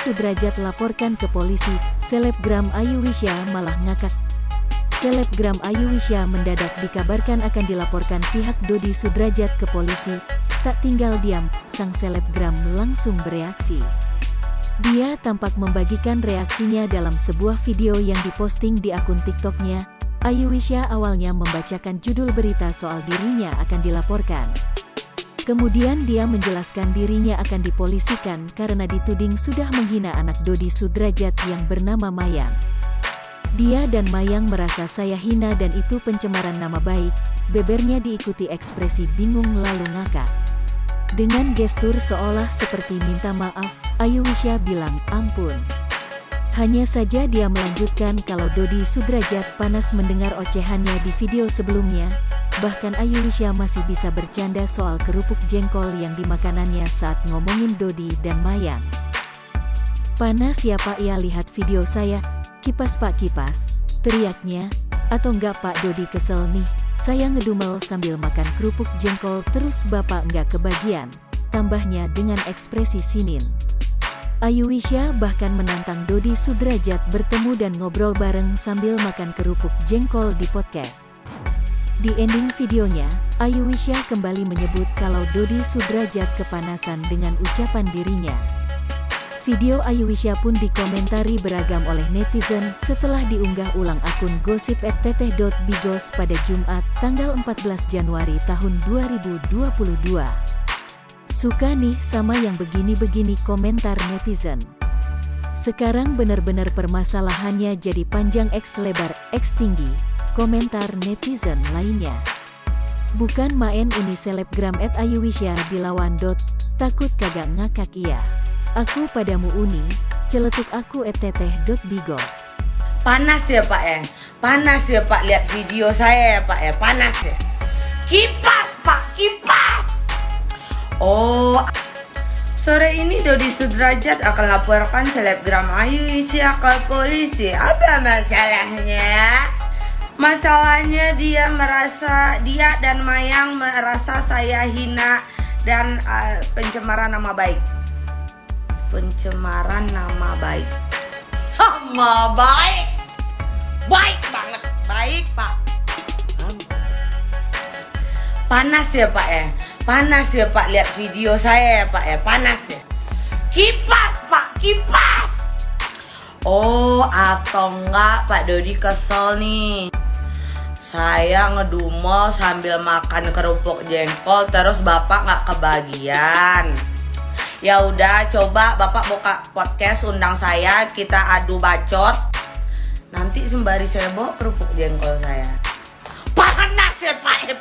Sudrajat laporkan ke polisi, selebgram Ayu Wisya malah ngakak. Selebgram Ayu Wisya mendadak dikabarkan akan dilaporkan pihak Dodi Sudrajat ke polisi. Tak tinggal diam, sang selebgram langsung bereaksi. Dia tampak membagikan reaksinya dalam sebuah video yang diposting di akun TikToknya. Ayu Wisya awalnya membacakan judul berita soal dirinya akan dilaporkan. Kemudian dia menjelaskan dirinya akan dipolisikan karena dituding sudah menghina anak Dodi Sudrajat yang bernama Mayang. Dia dan Mayang merasa saya hina dan itu pencemaran nama baik, bebernya diikuti ekspresi bingung lalu ngakak. Dengan gestur seolah seperti minta maaf, Ayu Wisya bilang ampun. Hanya saja dia melanjutkan kalau Dodi Sudrajat panas mendengar ocehannya di video sebelumnya. Bahkan Ayu Wisya masih bisa bercanda soal kerupuk jengkol yang dimakanannya saat ngomongin Dodi dan Mayang. Panas ya Pak ya, lihat video saya, kipas Pak kipas, teriaknya. Atau enggak Pak Dodi kesel nih, saya ngedumel sambil makan kerupuk jengkol terus Bapak enggak kebagian, tambahnya dengan ekspresi sinin. Ayu Wisya bahkan menantang Dodi Sudrajat bertemu dan ngobrol bareng sambil makan kerupuk jengkol di podcast. Di ending videonya, Ayu Wisya kembali menyebut kalau Dodi Sudrajat kepanasan dengan ucapan dirinya. Video Ayu Wisya pun dikomentari beragam oleh netizen setelah diunggah ulang akun gosip@teteh.bigos pada Jumat, tanggal 14 Januari tahun 2022. Suka nih sama yang begini-begini, komentar netizen. Sekarang bener-bener permasalahannya jadi panjang X lebar, X tinggi, komentar netizen lainnya. Bukan main ini selebgram @Ayu Wisya dilawan. Takut kagak ngakak iya. Aku padamu Uni, celetuk aku @teteh.bigos. Panas ya Pak ya, panas ya Pak, lihat video saya ya Pak ya, panas ya. Kipas Pak, kipas. Oh, sore ini Dodi Sudrajat akan laporkan selebgram Ayu Wisya ke polisi. Apa masalahnya? Masalahnya dia dan Mayang merasa saya hina dan pencemaran nama baik. Pencemaran nama baik. Nama baik. Baik banget, baik Pak. Panas ya Pak ya. Panas ya Pak, lihat video saya ya Pak ya, panas ya. Kipas Pak, kipas. Oh, atau enggak Pak Dodi kesel nih. Saya ngedumel sambil makan kerupuk jengkol terus Bapak nggak kebagian. Ya udah, coba Bapak buka podcast, undang saya, kita adu bacot. Nanti sembari saya bawa kerupuk jengkol saya. Panas ya Pak.